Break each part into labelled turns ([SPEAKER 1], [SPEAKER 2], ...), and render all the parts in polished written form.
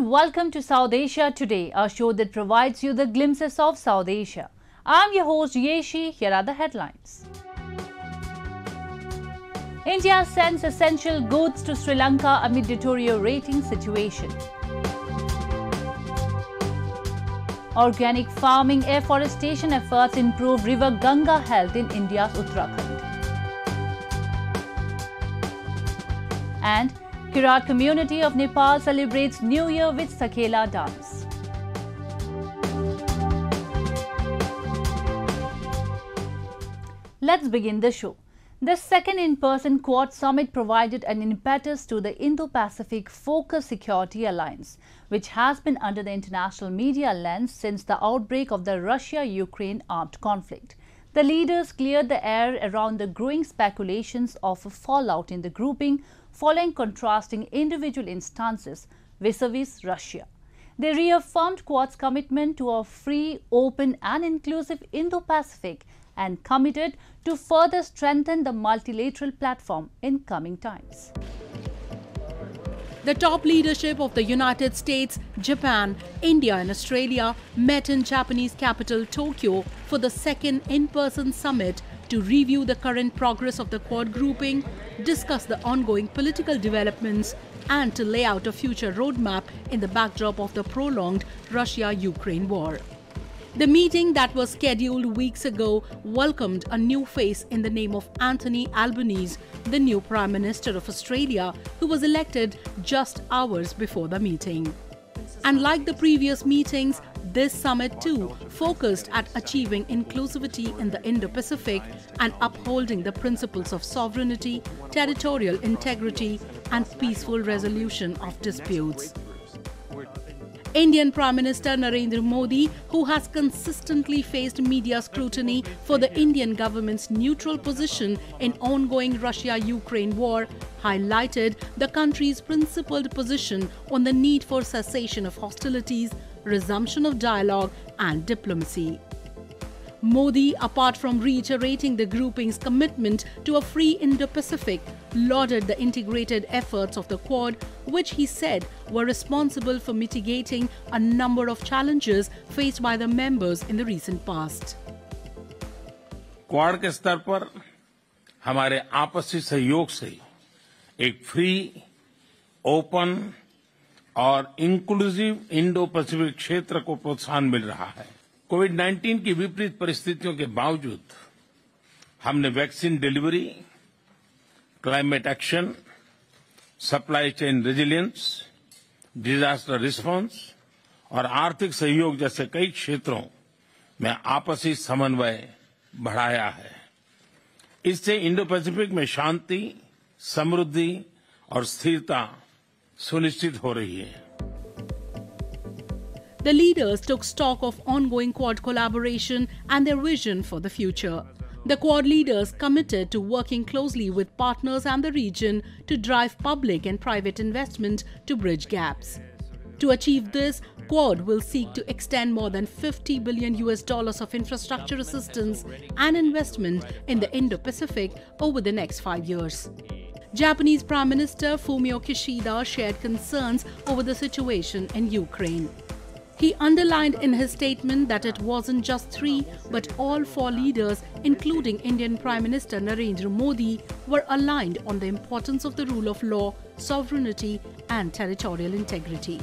[SPEAKER 1] and welcome to South Asia Today, a show that provides you the glimpses of South Asia. I'm your host Yeshi. Here are the headlines. India sends essential goods to Sri Lanka amid deteriorating situation. Organic farming afforestation efforts improve river Ganga health in India's Uttarakhand. And Kirat community of Nepal celebrates New Year with Sakela dance. Let's begin the show. The second in-person Quad Summit provided an impetus to the Indo-Pacific Focus Security Alliance, which has been under the international media lens since the outbreak of the Russia-Ukraine armed conflict. The leaders cleared the air around the growing speculations of a fallout in the grouping following contrasting individual instances vis-a-vis Russia. They reaffirmed Quad's commitment to a free, open and inclusive Indo-Pacific and committed to further strengthen the multilateral platform in coming times.
[SPEAKER 2] The top leadership of the United States, Japan, India and Australia met in Japanese capital Tokyo for the second in-person summit to review the current progress of the Quad grouping, discuss the ongoing political developments and to lay out a future roadmap in the backdrop of the prolonged Russia-Ukraine war. The meeting that was scheduled weeks ago welcomed a new face in the name of Anthony Albanese, the new Prime Minister of Australia, who was elected just hours before the meeting. And like the previous meetings, this summit too focused at achieving inclusivity in the Indo-Pacific and upholding the principles of sovereignty, territorial integrity and peaceful resolution of disputes. Indian Prime Minister Narendra Modi, who has consistently faced media scrutiny for the Indian government's neutral position in ongoing Russia-Ukraine war, highlighted the country's principled position on the need for cessation of hostilities, resumption of dialogue and diplomacy. Modi, apart from reiterating the grouping's commitment to a free Indo-Pacific, lauded the integrated efforts of the Quad, which he said were responsible for mitigating a number of challenges faced by the members in the recent past.
[SPEAKER 3] Quad के स्तर पर हमारे आपसी सहयोग से एक free, open और inclusive Indo Pacific क्षेत्र को प्रोत्साहन मिल रहा है। कोविड-19 की विपरीत परिस्थितियों के बावजूद हमने vaccine delivery, climate action, supply chain resilience, disaster response और आर्थिक सहयोग जैसे कई क्षेत्रों में आपसी समन्वय बढ़ाया है। इससे इंडो पैसिफिक में शांति, समृद्धि और स्थिरता सुनिश्चित हो रही है।
[SPEAKER 2] The leaders took stock of ongoing Quad collaboration and their vision for the future. The Quad leaders committed to working closely with partners and the region to drive public and private investment to bridge gaps. To achieve this, Quad will seek to extend more than $50 billion of infrastructure assistance and investment in the Indo-Pacific over the next 5 years. Japanese Prime Minister Fumio Kishida shared concerns over the situation in Ukraine. He underlined in his statement that it wasn't just three, but all four leaders, including Indian Prime Minister Narendra Modi, were aligned on the importance of the rule of law, sovereignty and territorial integrity.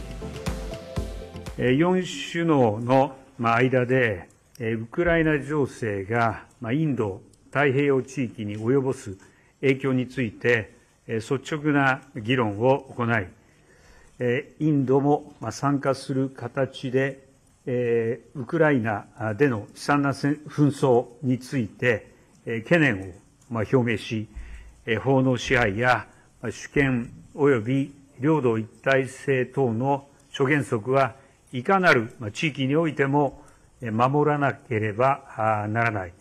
[SPEAKER 4] 4首脳の間でウクライナ情勢がインド太平洋地域に及ぼす影響について率直な議論を行い、インドも参加する形で、ウクライナでの悲惨な紛争について、懸念を表明し、法の支配や主権及び領土一体性等の諸原則はいかなる地域においても守らなければならない、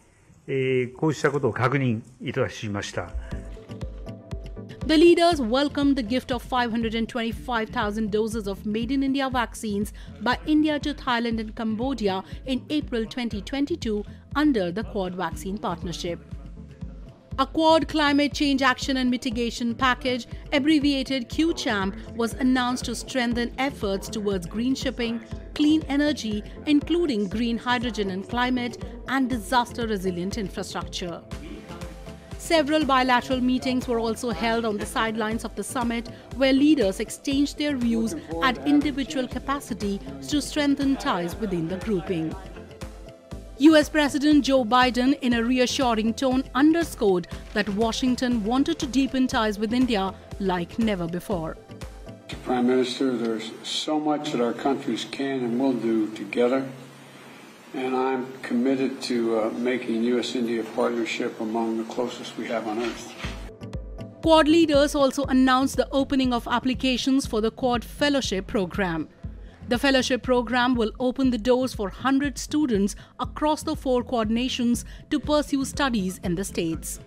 [SPEAKER 4] こうしたことを確認いたしました。
[SPEAKER 2] The leaders welcomed the gift of 525,000 doses of made-in-India vaccines by India to Thailand and Cambodia in April 2022 under the Quad Vaccine Partnership. A Quad Climate Change Action and Mitigation Package, abbreviated QCHAMP, was announced to strengthen efforts towards green shipping, clean energy, including green hydrogen and climate, and disaster-resilient infrastructure. Several bilateral meetings were also held on the sidelines of the summit, where leaders exchanged their views at individual capacity to strengthen ties within the grouping. US President Joe Biden, in a reassuring tone, underscored that Washington wanted to deepen ties with India like never before.
[SPEAKER 5] Prime Minister, there's so much that our countries can and will do together, and I'm committed to making US-India partnership among the closest we have on earth.
[SPEAKER 2] Quad leaders also announced the opening of applications for the Quad Fellowship Program. The fellowship program will open the doors for 100 students across the 4 Quad nations to pursue studies in the States.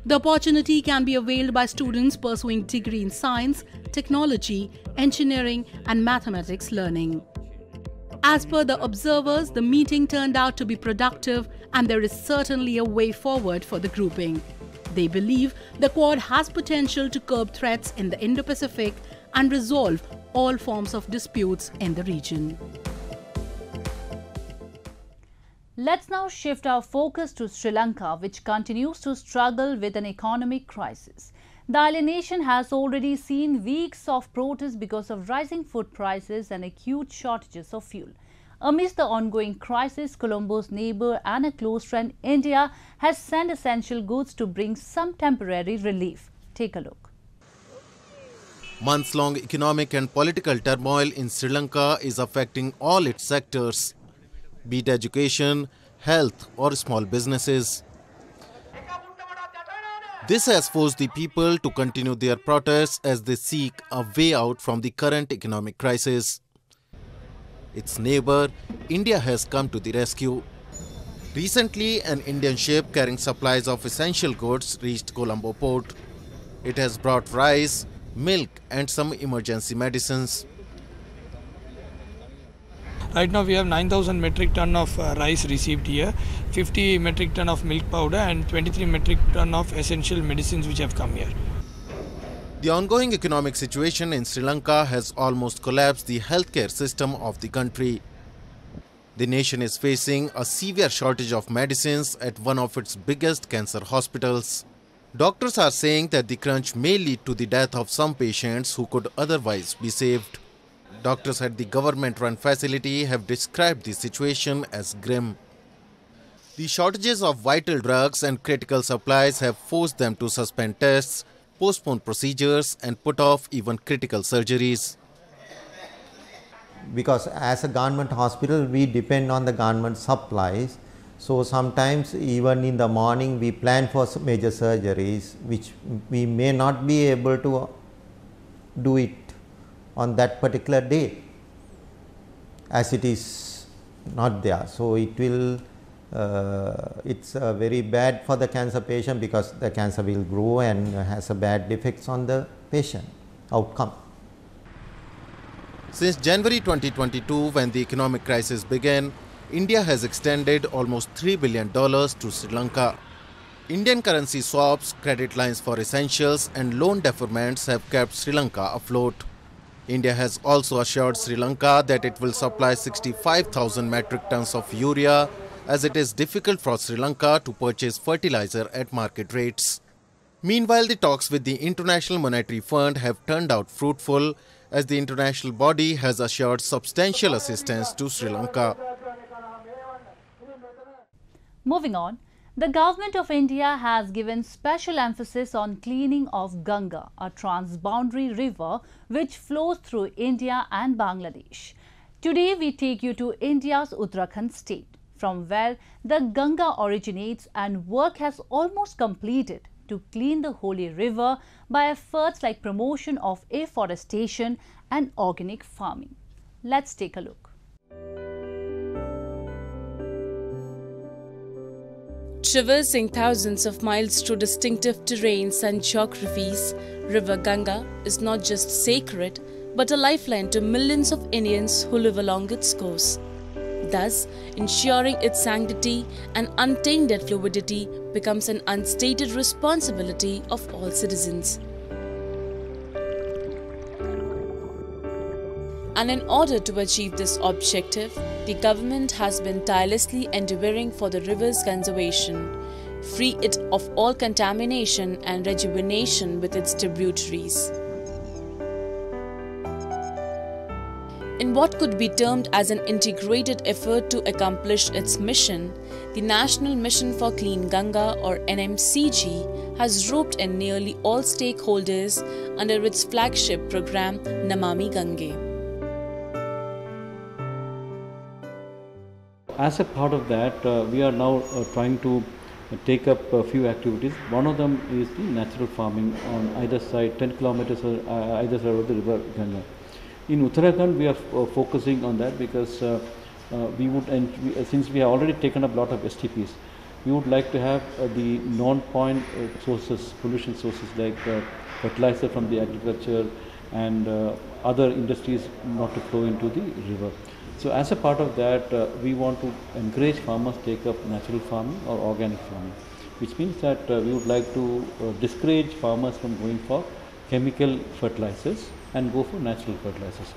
[SPEAKER 2] The opportunity can be availed by students pursuing degree in science, technology, engineering, and mathematics learning. As per the observers, the meeting turned out to be productive, and there is certainly a way forward for the grouping. They believe the Quad has potential to curb threats in the Indo-Pacific and resolve all forms of disputes in the region.
[SPEAKER 1] Let's now shift our focus to Sri Lanka, which continues to struggle with an economic crisis. The island nation has already seen weeks of protests because of rising food prices and acute shortages of fuel. Amidst the ongoing crisis, Colombo's neighbour and a close friend, India, has sent essential goods to bring some temporary relief. Take a look.
[SPEAKER 6] Months-long economic and political turmoil in Sri Lanka is affecting all its sectors, be it education, health or small businesses. This has forced the people to continue their protests as they seek a way out from the current economic crisis. Its neighbour, India, has come to the rescue. Recently, an Indian ship carrying supplies of essential goods reached Colombo port. It has brought rice, milk and some emergency medicines.
[SPEAKER 7] Right now we have 9,000 metric ton of rice received here, 50 metric ton of milk powder and 23 metric ton of essential medicines which have come here.
[SPEAKER 6] The ongoing economic situation in Sri Lanka has almost collapsed the healthcare system of the country. The nation is facing a severe shortage of medicines at one of its biggest cancer hospitals. Doctors are saying that the crunch may lead to the death of some patients who could otherwise be saved. Doctors at the government-run facility have described the situation as grim. The shortages of vital drugs and critical supplies have forced them to suspend tests, postpone procedures and put off even critical surgeries.
[SPEAKER 8] Because as a government hospital, we depend on the government supplies. So sometimes even in the morning we plan for major surgeries which we may not be able to do it on that particular day as it is not there. So it will it's very bad for the cancer patient because the cancer will grow and has a bad effects on the patient outcome.
[SPEAKER 6] Since January 2022, when the economic crisis began, India has extended almost $3 billion to Sri Lanka. Indian currency swaps, credit lines for essentials and loan deferments have kept Sri Lanka afloat. India has also assured Sri Lanka that it will supply 65,000 metric tons of urea, as it is difficult for Sri Lanka to purchase fertilizer at market rates. Meanwhile, the talks with the International Monetary Fund have turned out fruitful, as the international body has assured substantial assistance to Sri Lanka.
[SPEAKER 1] Moving on, the government of India has given special emphasis on cleaning of Ganga, a transboundary river which flows through India and Bangladesh. Today we take you to India's Uttarakhand state, from where the Ganga originates, and work has almost completed to clean the holy river by efforts like promotion of afforestation and organic farming. Let's take a look.
[SPEAKER 9] Traversing thousands of miles through distinctive terrains and geographies, River Ganga is not just sacred but a lifeline to millions of Indians who live along its course. Thus, ensuring its sanctity and untainted fluidity becomes an unstated responsibility of all citizens. And in order to achieve this objective, the government has been tirelessly endeavoring for the river's conservation, free it of all contamination and rejuvenation with its tributaries. In what could be termed as an integrated effort to accomplish its mission, the National Mission for Clean Ganga or NMCG has roped in nearly all stakeholders under its flagship program Namami Gange.
[SPEAKER 10] As a part of that, we are now trying to take up a few activities. One of them is the natural farming on either side, 10 kilometers either side of the river Ganga. In Uttarakhand, we are focusing on that because since we have already taken up a lot of STPs, we would like to have the non-point sources, pollution sources like fertilizer from the agriculture and other industries not to flow into the river. So as a part of that, we want to encourage farmers to take up natural farming or organic farming, which means that we would like to discourage farmers from going for chemical fertilizers and go for natural fertilizers.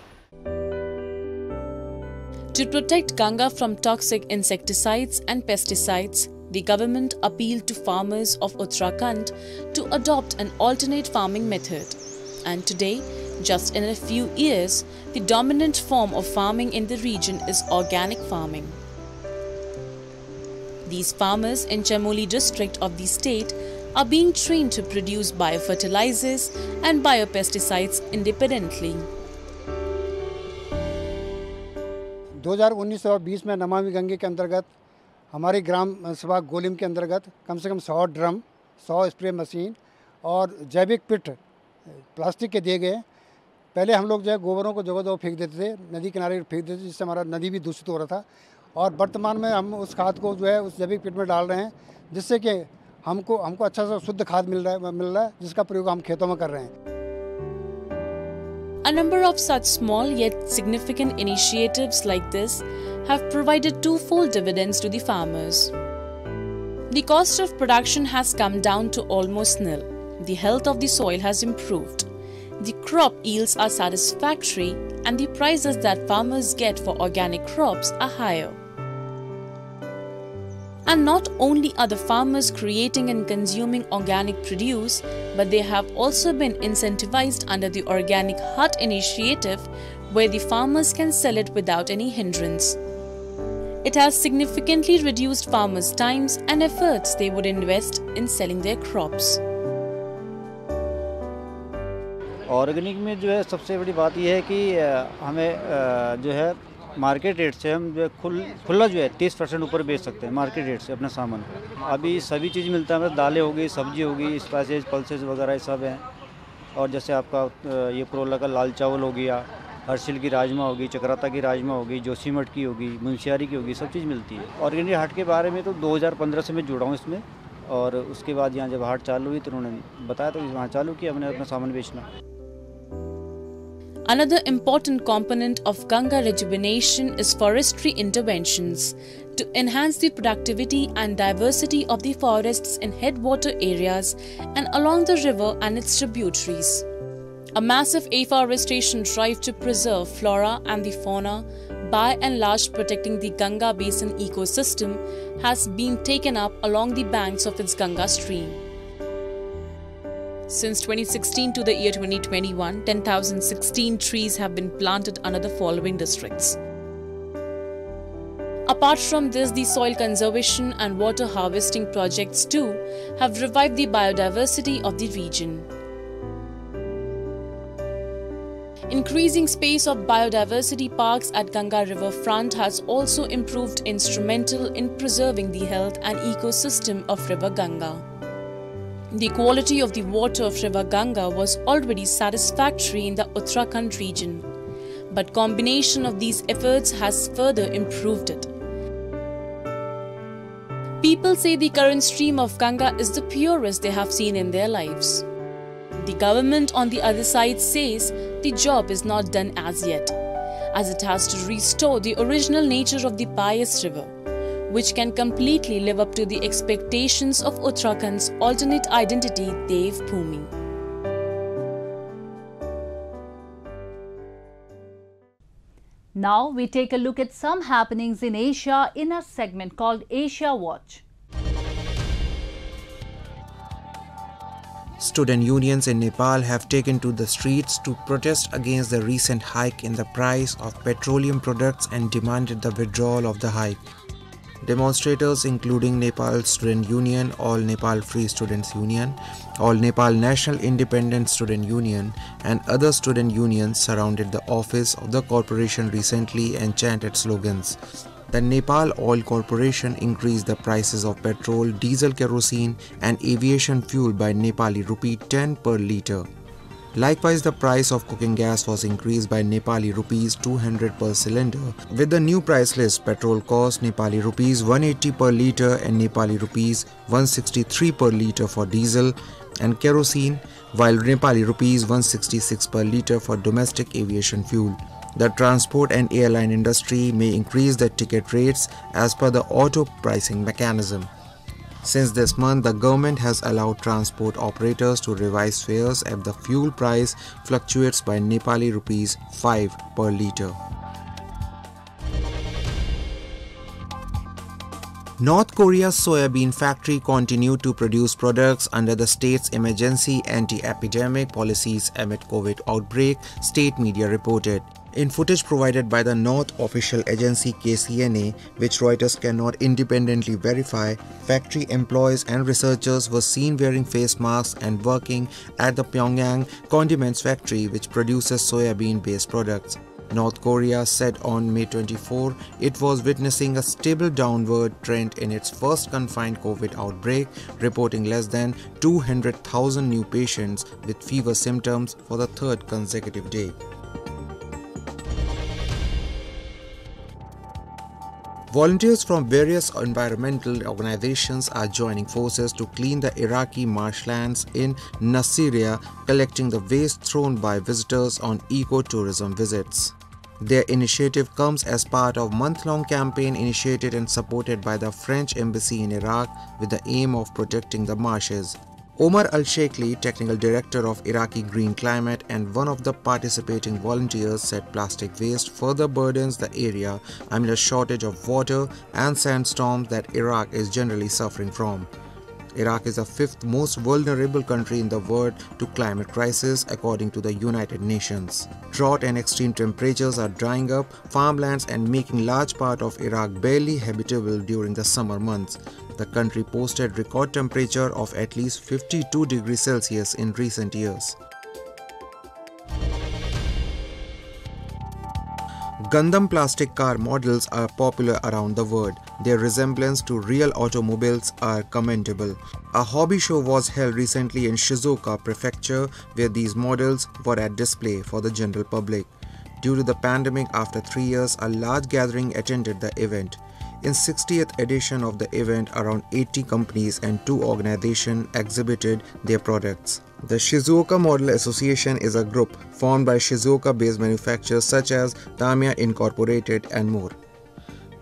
[SPEAKER 9] To protect Ganga from toxic insecticides and pesticides, the government appealed to farmers of Uttarakhand to adopt an alternate farming method. And today, just in a few years, the dominant form of farming in the region is organic farming. These farmers in Chamoli district of the state are being trained to produce biofertilizers and biopesticides independently.
[SPEAKER 11] 2019 और 20 में नमामि गंगे के अंतर्गत हमारी ग्राम सभा गोलिम के अंतर्गत कम से कम 100 drum, 100 spray machine और जैविक पिट प्लास्टिक के दिए गए। पहले हम लोग जो है गोबरों को जगह जगह फेंक देते थे, नदी किनारे फेंक देते थे, जिससे हमारा नदी भी दूषित हो रहा था। और वर्तमान में हम उस खाद को जो है उस जैविक पिट में डाल रहे हैं, जिससे कि हमको अच्छा सा शुद्ध खाद मिल रहा है जिसका प्रयोग हम खेतों में कर रहे हैं।
[SPEAKER 9] A number of such small yet significant initiatives like this have provided twofold dividends to the farmers. The cost of production has come down to almost nil. The health of the soil has improved. The crop yields are satisfactory and the prices that farmers get for organic crops are higher. And not only are the farmers creating and consuming organic produce, but they have also been incentivized under the Organic Hut initiative, where the farmers can sell it without any hindrance. It has significantly reduced farmers' times and efforts they would invest in selling their crops.
[SPEAKER 12] Organic में जो है सबसे बड़ी बात यह है कि हमें जो है मार्केट रेट से हम जो है खुला जो है 30% ऊपर बेच सकते हैं मार्केट रेट से अपना सामान। अभी सभी चीज़ मिलता है, मतलब दालें हो गई, सब्जी हो गई, स्पाइसेस, पल्सेस वगैरह सब हैं। और जैसे आपका ये करोला का लाल चावल हो गया, हर्षिल की राजमा होगी, चक्राता की राजमा होगी, जोशीमठ की होगी, मुंशियारी की होगी, सब चीज़ मिलती है। ऑर्गेनिक हाट के बारे में तो 2015 से मैं जुड़ा हूँ इसमें, और उसके बाद यहाँ जब हाट चालू हुई तो उन्होंने बताया तो वहाँ चालू किया हमने अपना सामान बेचना।
[SPEAKER 9] Another important component of Ganga rejuvenation is forestry interventions to enhance the productivity and diversity of the forests in headwater areas and along the river and its tributaries. A massive afforestation drive to preserve flora and the fauna, by and large protecting the Ganga basin ecosystem, has been taken up along the banks of its Ganga stream. Since 2016 to the year 2021, 10,016 trees have been planted under the following districts. Apart from this, the soil conservation and water harvesting projects too have revived the biodiversity of the region. Increasing space of biodiversity parks at Ganga river front has also proved instrumental in preserving the health and ecosystem of river Ganga. The quality of the water of river Ganga was already satisfactory in the Uttarakhand region, but combination of these efforts has further improved it. People say the current stream of Ganga is the purest they have seen in their lives. The government on the other side says the job is not done as yet. as it has to restore the original nature of the pious river, which can completely live up to the expectations of Uttarakhand's alternate identity Dev Bhumi.
[SPEAKER 1] Now we take a look at some happenings in Asia in a segment called Asia Watch.
[SPEAKER 13] Student unions in Nepal have taken to the streets to protest against the recent hike in the price of petroleum products and demanded the withdrawal of the hike. Demonstrators including Nepal Student Union, All Nepal Free Students Union, All Nepal National Independent Student Union and other student unions surrounded the office of the corporation recently and chanted slogans. The Nepal Oil Corporation increased the prices of petrol, diesel, kerosene and aviation fuel by Nepali rupee 10 per litre. Likewise, the price of cooking gas was increased by Nepali rupees 200 per cylinder. With the new price list, petrol cost Nepali rupees 180 per litre and Nepali rupees 163 per litre for diesel and kerosene, while Nepali rupees 166 per litre for domestic aviation fuel. The transport and airline industry may increase the ticket rates as per the auto pricing mechanism. Since this month, the government has allowed transport operators to revise fares if the fuel price fluctuates by Nepali rupees 5 per litre. North Korea's soybean factory continued to produce products under the state's emergency anti-epidemic policies amid COVID outbreak, state media reported. In footage provided by the North official agency KCNA, which Reuters cannot independently verify, factory employees and researchers were seen wearing face masks and working at the Pyongyang condiments factory, which produces soybean-based products. North Korea said on May 24 it was witnessing a stable downward trend in its first confined COVID outbreak, reporting less than 200,000 new patients with fever symptoms for the third consecutive day. Volunteers from various environmental organizations are joining forces to clean the Iraqi marshlands in Nasiriyah, collecting the waste thrown by visitors on eco-tourism visits. Their initiative comes as part of a month-long campaign initiated and supported by the French Embassy in Iraq with the aim of protecting the marshes. Omar Al-Sheikli, technical director of Iraqi Green Climate and one of the participating volunteers, said plastic waste further burdens the area amid a shortage of water and sandstorms that Iraq is generally suffering from. Iraq is the fifth most vulnerable country in the world to climate crisis according to the United Nations. Drought and extreme temperatures are drying up farmlands and making large part of Iraq barely habitable during the summer months. The country posted record temperature of at least 52 degrees Celsius in recent years. Gundam plastic car models are popular around the world. Their resemblance to real automobiles are commendable. A hobby show was held recently in Shizuoka Prefecture where these models were at display for the general public. Due to the pandemic, after 3 years, a large gathering attended the event. In 60th edition of the event, around 80 companies and 2 organizations exhibited their products. The Shizuoka Model Association is a group formed by Shizuoka-based manufacturers such as Tamiya Incorporated and more.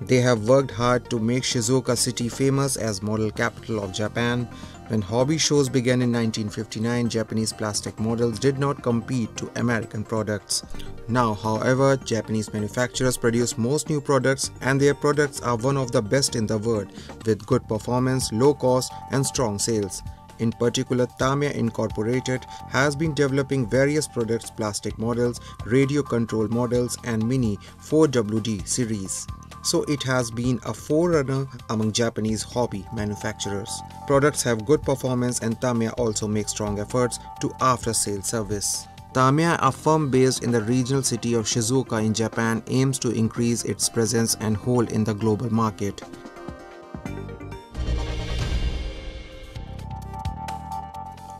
[SPEAKER 13] They have worked hard to make Shizuoka city famous as model capital of Japan. When hobby shows began in 1959, Japanese plastic models did not compete to American products. Now, however, Japanese manufacturers produce most new products and their products are one of the best in the world with good performance, low cost and strong sales. In particular, Tamiya Incorporated has been developing various products, plastic models, radio control models and mini 4WD series. So it has been a forerunner among Japanese hobby manufacturers. Products have good performance and Tamiya also makes strong efforts to after-sales service. Tamiya, a firm based in the regional city of Shizuoka in Japan, aims to increase its presence and hold in the global market.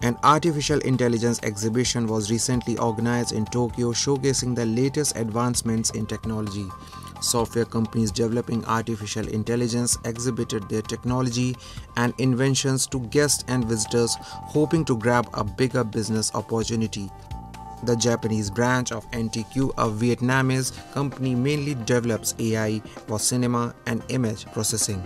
[SPEAKER 13] An artificial intelligence exhibition was recently organized in Tokyo showcasing the latest advancements in technology. Software companies developing artificial intelligence exhibited their technology and inventions to guests and visitors hoping to grab a bigger business opportunity. The Japanese branch of NTQ, a Vietnamese company, mainly develops AI for cinema and image processing.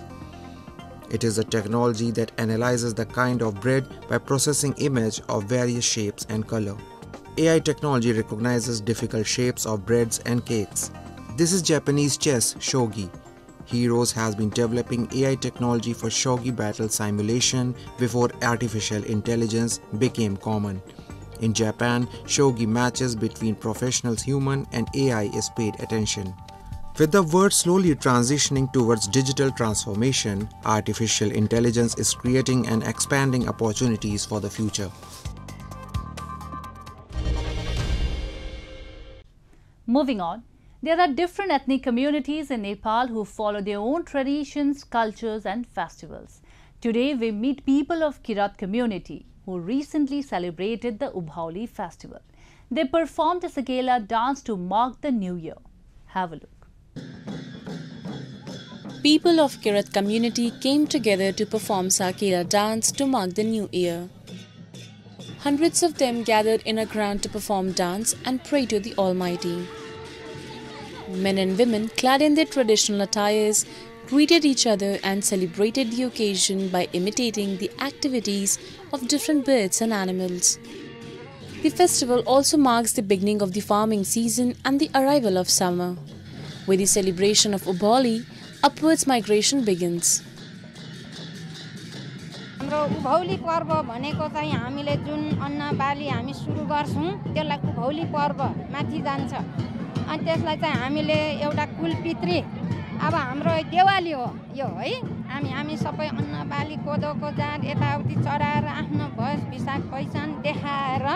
[SPEAKER 13] It is a technology that analyzes the kind of bread by processing image of various shapes and color. AI technology recognizes difficult shapes of breads and cakes. This is Japanese chess, shogi. Heroes has been developing AI technology for shogi battle simulation before artificial intelligence became common. In Japan, shogi matches between professional human and AI is paid attention. With the world slowly transitioning towards digital transformation, artificial intelligence is creating and expanding opportunities for the future.
[SPEAKER 1] Moving on, there are different ethnic communities in Nepal who follow their own traditions, cultures and festivals. Today we meet people of Kirat community who recently celebrated the Ubhauli festival. They performed a Sakela dance to mark the new year. Have a look.
[SPEAKER 9] People of Kirat community came together to perform Sakela dance to mark the new year. Hundreds of them gathered in a ground to perform dance and pray to the Almighty. Men and women, clad in their traditional attires, greeted each other and celebrated the occasion by imitating the activities of different birds and animals. The festival also marks the beginning of the farming season and the arrival of summer. With the celebration of Ubhauli, upwards migration begins.
[SPEAKER 14] हाम्रो उभौली पर्व भनेको चाहिँ हामीले जुन अन्न बाली हामी सुरु गर्छौं त्यसलाई उभौली पर्व माथि जान्छ अनि त्यसलाई चाहिँ हामीले एउटा कुलपित्री अब हाम्रो देवाली हो यो है हामी सबै अन्न बाली कोदोको जाँड यताउति चढाएर आफ्नो भस विशाख पहिचान देखाएर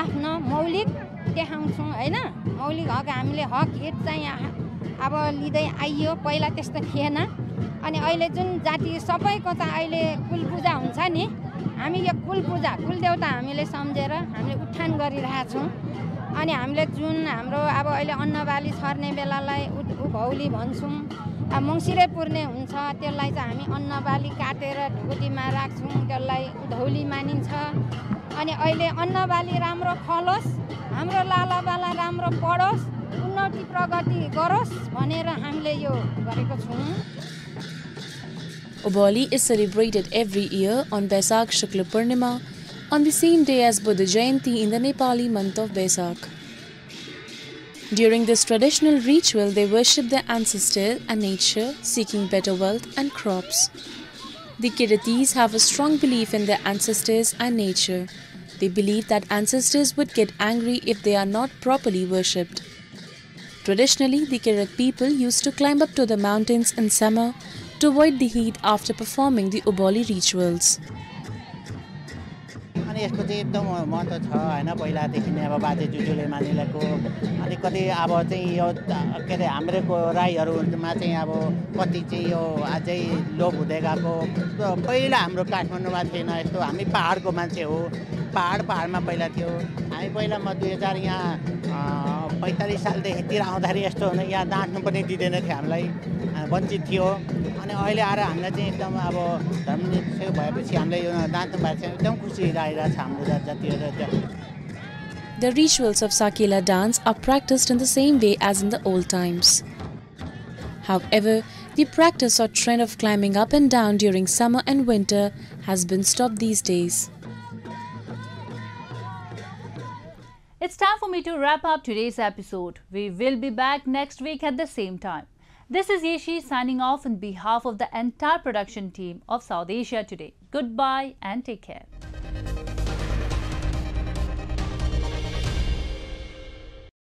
[SPEAKER 14] आफ्नो मौलिक देखाउँछौं हैन मौलिक हक हामीले हक हित चाहिँ अब लिदै आइयो पहिला त्यस्तो थिएन अनि अहिले जुन जाति सबैको चाहिँ अहिले कुल पूजा हुन्छ नि हामी यो कुल पूजा कुल देवता हामीले सम्झेर हामीले उठान गरिरहेछौं अनि हामीले जुन हाम्रो अब अहिले अन्नबाली छर्ने बेलालाई उभौली भन्छौं मंसिरे पुर्ने हुन्छ त्यसलाई चाहिँ हामी अन्नबाली काटेर ढुकुटीमा राख्छौं त्यसलाई उधौली मानिन्छ अनि अहिले अन्नबाली राम्रो फलोस् हाम्रो लालाबाला राम्रो पढोस् उन्नति प्रगति गरोस् भनेर हामीले यो गरेको छौं
[SPEAKER 9] Ubhauli is celebrated every year on Baisakh Shukla Purnima on the same day as Buddha Jayanti in the Nepali month of Baisakh. During this traditional ritual, they worship their ancestors and nature, seeking better wealth and crops. The Kiratis have a strong belief in their ancestors and nature. They believe that ancestors would get angry if they are not properly worshipped. Traditionally, the Kirat people used to climb up to the mountains in summer to avoid the heat after performing the Ubhauli rituals.
[SPEAKER 15] अनि यसको चाहिँ एकदम महत्त्व छ हैन पहिलादेखि नै अब बाजे जुजूले मानिरहेको अनि कति अब चाहिँ यो के अरे हाम्रोको राईहरुमा चाहिँ अब कति चाहिँ यो अझै लोप हुँदै गएको पहिला हाम्रो काठमाडौँमा थिएन यस्तो हामी पहाडको मान्छे हो पहाडमा पहिला थियो हामी पहिला म 2000 यहाँ 45 सालदेखि तिर आउँदाखेरि यस्तो हुन यहाँ दाँट्नु पनि दिदैन थियो हामीलाई वञ्चित थियो अनि अहिले आएर हामीलाई चाहिँ एकदम अब धर्मनिरपेक्ष भएपछि हामीले यो दाँट्नु भएको छ एकदम खुसी लागिरहेको छ हाम्रो जातिहरु.
[SPEAKER 9] The rituals of Sakela dance are practiced in the same way as in the old times. However, the practice or trend of climbing up and down during summer and winter has been stopped these days.
[SPEAKER 1] It's time for me to wrap up today's episode. We will be back next week at the same time. This is Yeshi signing off on behalf of the entire production team of South Asia Today. Goodbye and take care.